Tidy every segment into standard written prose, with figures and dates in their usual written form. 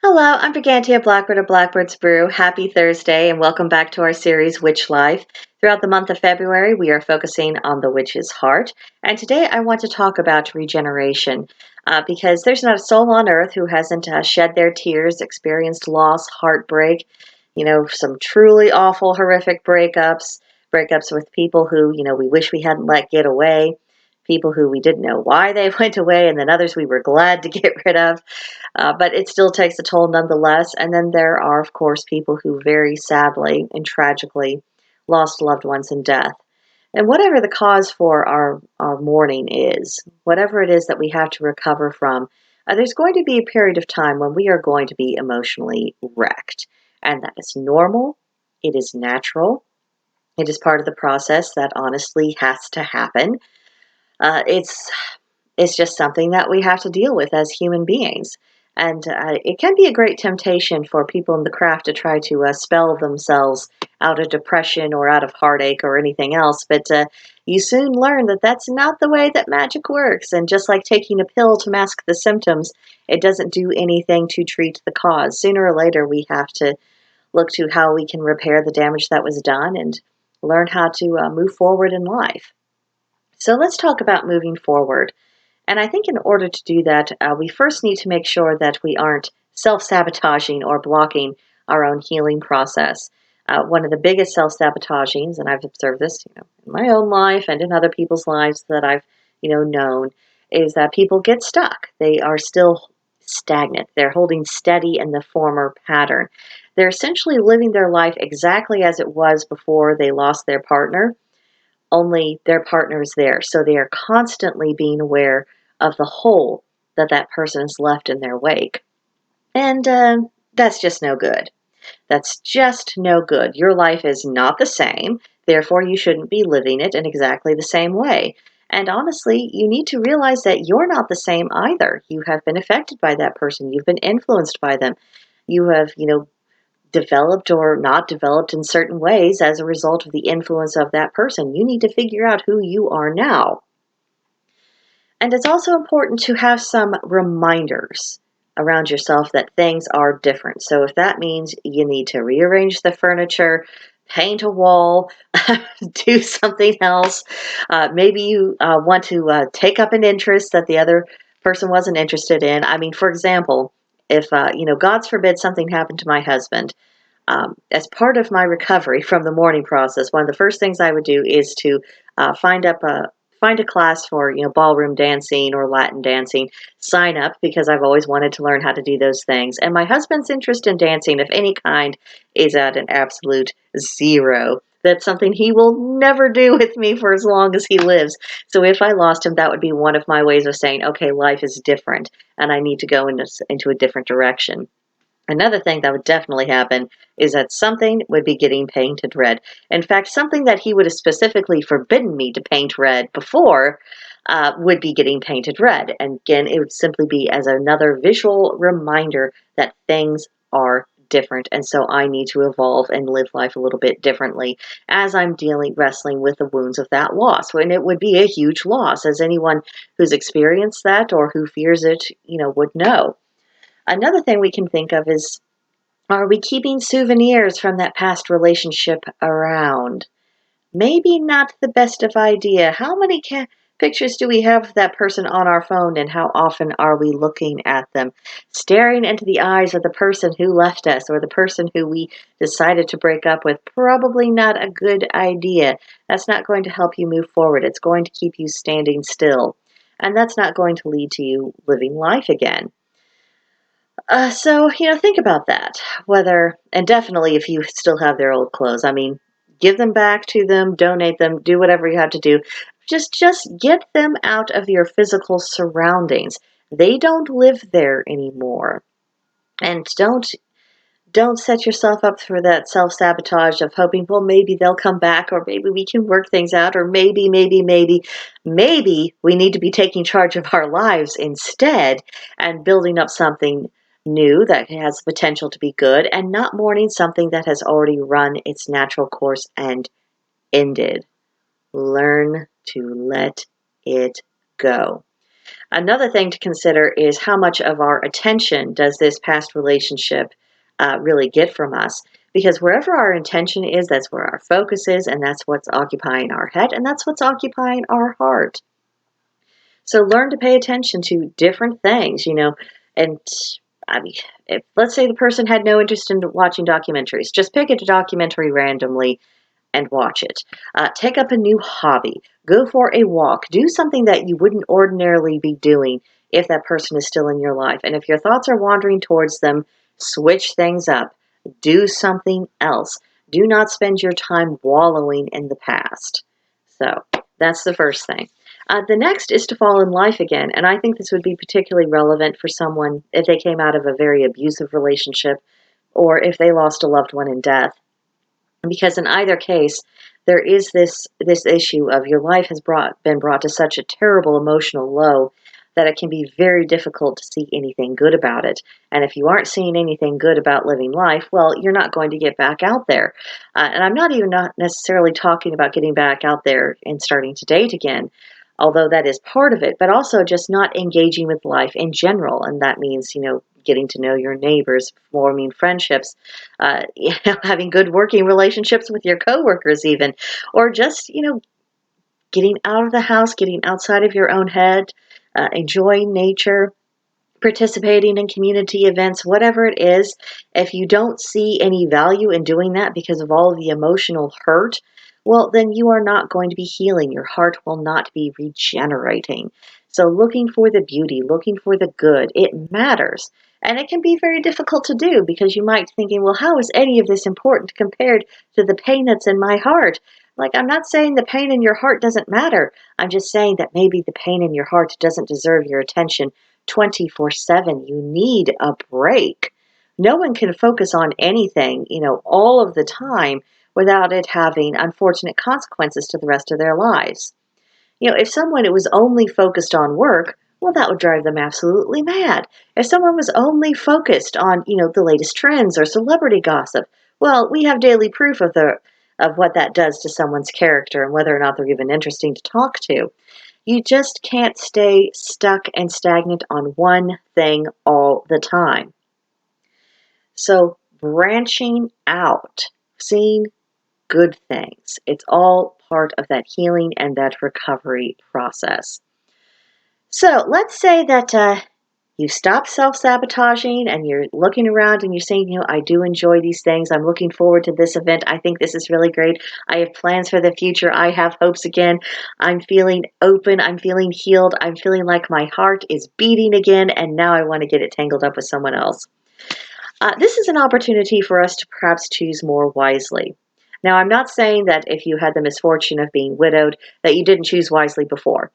Hello, I'm Brigantia Blackbird of Blackbird's Brew. Happy Thursday, and welcome back to our series, Witch Life. Throughout the month of February, we are focusing on the witch's heart, and today I want to talk about regeneration because there's not a soul on earth who hasn't shed their tears, experienced loss, heartbreak, some truly awful, horrific breakups with people who, we wish we hadn't let get away, people who we didn't know why they went away, and then others we were glad to get rid of. But it still takes a toll nonetheless. And then there are, of course, people who very sadly and tragically lost loved ones in death. And whatever the cause for our mourning is, whatever it is that we have to recover from, there's going to be a period of time when we are going to be emotionally wrecked. And that is normal. It is natural. It is part of the process that honestly has to happen. Uh, it's it's just something that we have to deal with as human beings. And it can be a great temptation for people in the craft to try to spell themselves out of depression or out of heartache or anything else. But you soon learn that that's not the way that magic works. And just like taking a pill to mask the symptoms, it doesn't do anything to treat the cause. Sooner or later, we have to look to how we can repair the damage that was done and learn how to move forward in life. So let's talk about moving forward. And I think in order to do that, we first need to make sure that we aren't self sabotaging or blocking our own healing process. One of the biggest self sabotagings, and I've observed this, in my own life and in other people's lives that I've, known, is that people get stuck. They are still stagnant. They're holding steady in the former pattern. They're essentially living their life exactly as it was before they lost their partner, only their partner is there. So they are constantly being aware of the hole that that person has left in their wake. And that's just no good. That's just no good. Your life is not the same. Therefore, you shouldn't be living it in exactly the same way. And honestly, you need to realize that you're not the same either. You have been affected by that person. You've been influenced by them. You have, developed or not developed in certain ways as a result of the influence of that person. You need to figure out who you are now. And it's also important to have some reminders around yourself that things are different. So if that means you need to rearrange the furniture, paint a wall, do something else, maybe you want to take up an interest that the other person wasn't interested in. I mean, for example, if, God forbid something happened to my husband, as part of my recovery from the mourning process, one of the first things I would do is to find a class for ballroom dancing or Latin dancing. Sign up because I've always wanted to learn how to do those things. And my husband's interest in dancing of any kind is at an absolute zero. That's something he will never do with me for as long as he lives. So if I lost him, that would be one of my ways of saying, okay, life is different, and I need to go into a different direction. Another thing that would definitely happen is that something would be getting painted red. In fact, something that he would have specifically forbidden me to paint red before would be getting painted red. And again, it would simply be as another visual reminder that things are different. And so I need to evolve and live life a little bit differently as I'm wrestling with the wounds of that loss. And it would be a huge loss, as anyone who's experienced that or who fears it, would know. Another thing we can think of is, are we keeping souvenirs from that past relationship around? Maybe not the best of idea. How many pictures do we have of that person on our phone, and how often are we looking at them? Staring into the eyes of the person who left us or the person who we decided to break up with, probably not a good idea. That's not going to help you move forward. It's going to keep you standing still. And that's not going to lead to you living life again. Think about that. And definitely if you still have their old clothes, I mean, give them back to them, donate them, do whatever you have to do. Just get them out of your physical surroundings. They don't live there anymore. And don't set yourself up for that self-sabotage of hoping, well, maybe they'll come back, or maybe we can work things out, or maybe we need to be taking charge of our lives instead and building up something new that has the potential to be good, and not mourning something that has already run its natural course and ended. Learn to let it go. Another thing to consider is how much of our attention does this past relationship really get from us? Because wherever our intention is, that's where our focus is, and that's what's occupying our head, and that's what's occupying our heart. So learn to pay attention to different things, and I mean, if, let's say the person had no interest in watching documentaries, just pick a documentary randomly and watch it. Take up a new hobby. Go for a walk. Do something that you wouldn't ordinarily be doing if that person is still in your life. And if your thoughts are wandering towards them, switch things up. Do something else. Do not spend your time wallowing in the past. So that's the first thing. The next is to fall in life again. And I think this would be particularly relevant for someone if they came out of a very abusive relationship or if they lost a loved one in death, because in either case there is this issue of your life has been brought to such a terrible emotional low that it can be very difficult to see anything good about it. And if you aren't seeing anything good about living life, well, you're not going to get back out there. And I'm not necessarily talking about getting back out there and starting to date again, although that is part of it, but also just not engaging with life in general. And that means, getting to know your neighbors, forming friendships, having good working relationships with your coworkers even, or just, getting out of the house, getting outside of your own head, enjoying nature, participating in community events, whatever it is. If you don't see any value in doing that because of all of the emotional hurt, well, then you are not going to be healing. Your heart will not be regenerating. So looking for the beauty, looking for the good, it matters. And it can be very difficult to do because you might be thinking, well, how is any of this important compared to the pain that's in my heart? Like, I'm not saying the pain in your heart doesn't matter. I'm just saying that maybe the pain in your heart doesn't deserve your attention 24/7. You need a break. No one can focus on anything, all of the time without it having unfortunate consequences to the rest of their lives. If someone was only focused on work, well, that would drive them absolutely mad. If someone was only focused on, the latest trends or celebrity gossip, well, we have daily proof of what that does to someone's character and whether or not they're even interesting to talk to. You just can't stay stuck and stagnant on one thing all the time. So branching out, seeing good things, it's all part of that healing and that recovery process. So let's say that you stop self-sabotaging and you're looking around and you're saying, I do enjoy these things. I'm looking forward to this event. I think this is really great. I have plans for the future. I have hopes again. I'm feeling open. I'm feeling healed. I'm feeling like my heart is beating again. And now I want to get it tangled up with someone else. This is an opportunity for us to perhaps choose more wisely. Now, I'm not saying that if you had the misfortune of being widowed, that you didn't choose wisely before.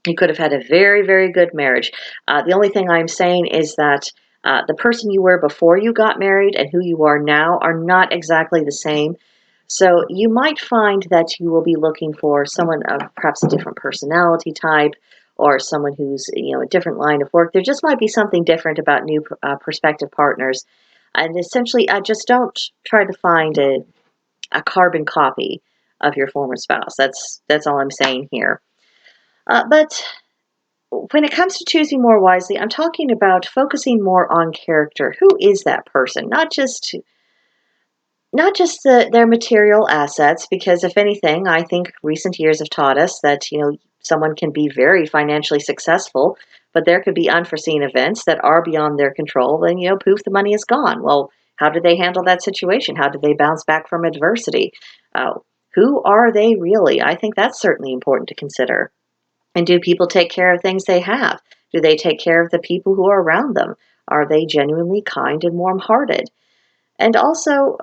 You could have had a very, very good marriage. The only thing I'm saying is that the person you were before you got married and who you are now are not exactly the same. So you might find that you will be looking for someone of perhaps a different personality type or someone who's, a different line of work. There just might be something different about new prospective partners. And essentially, just don't try to find a carbon copy of your former spouse. That's all I'm saying here. But when it comes to choosing more wisely, I'm talking about focusing more on character. Who is that person? Not just their material assets, because if anything, I think recent years have taught us that, someone can be very financially successful, but there could be unforeseen events that are beyond their control, and, poof, the money is gone. Well, how did they handle that situation? How did they bounce back from adversity? Who are they really? I think that's certainly important to consider. And do people take care of things they have? Do they take care of the people who are around them? Are they genuinely kind and warm-hearted? And also,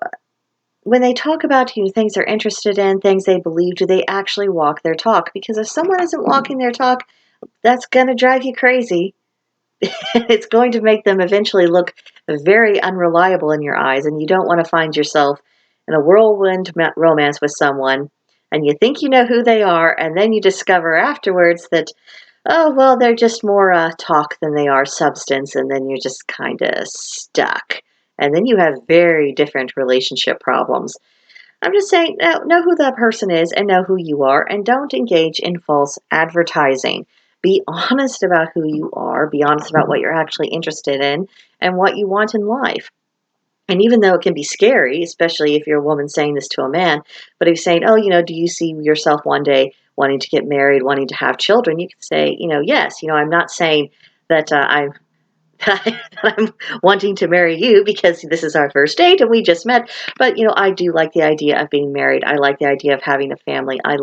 when they talk about things they're interested in, things they believe, do they actually walk their talk? Because if someone isn't walking their talk, that's going to drive you crazy. It's going to make them eventually look very unreliable in your eyes, and you don't want to find yourself in a whirlwind romance with someone, and you think you know who they are, and then you discover afterwards that, oh, well, they're just more talk than they are substance, and then you're just kind of stuck. And then you have very different relationship problems. I'm just saying, know who that person is and know who you are, and don't engage in false advertising. Be honest about who you are, be honest about what you're actually interested in and what you want in life. And even though it can be scary, especially if you're a woman saying this to a man, but if you're saying, oh, do you see yourself one day wanting to get married, wanting to have children? You can say, yes, I'm not saying that I'm wanting to marry you because this is our first date and we just met. But, I do like the idea of being married. I like the idea of having a family. I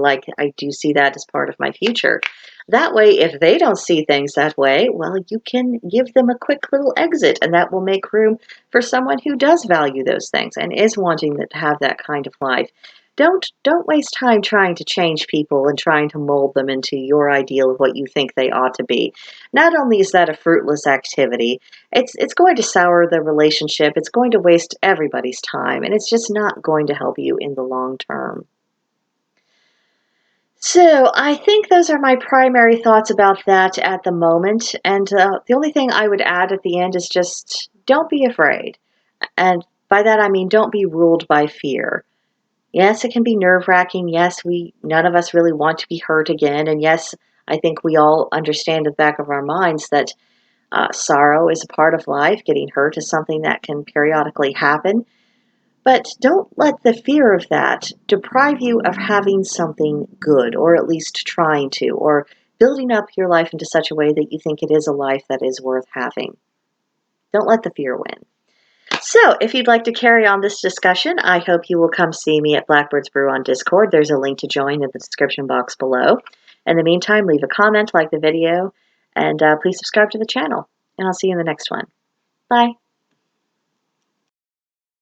do see that as part of my future. That way, if they don't see things that way, well, you can give them a quick little exit, and that will make room for someone who does value those things and is wanting to have that kind of life. Don't waste time trying to change people and trying to mold them into your ideal of what you think they ought to be. Not only is that a fruitless activity, it's going to sour the relationship, it's going to waste everybody's time, and it's just not going to help you in the long term. So I think those are my primary thoughts about that at the moment. And the only thing I would add at the end is just don't be afraid. And by that I mean don't be ruled by fear. Yes, it can be nerve-wracking. Yes, none of us really want to be hurt again. And yes, I think we all understand at the back of our minds that sorrow is a part of life. Getting hurt is something that can periodically happen. But don't let the fear of that deprive you of having something good, or at least trying to, or building up your life into such a way that you think it is a life that is worth having. Don't let the fear win. So, if you'd like to carry on this discussion, I hope you will come see me at Blackbird's Brew on Discord. There's a link to join in the description box below. In the meantime, leave a comment, like the video, and please subscribe to the channel. And I'll see you in the next one. Bye.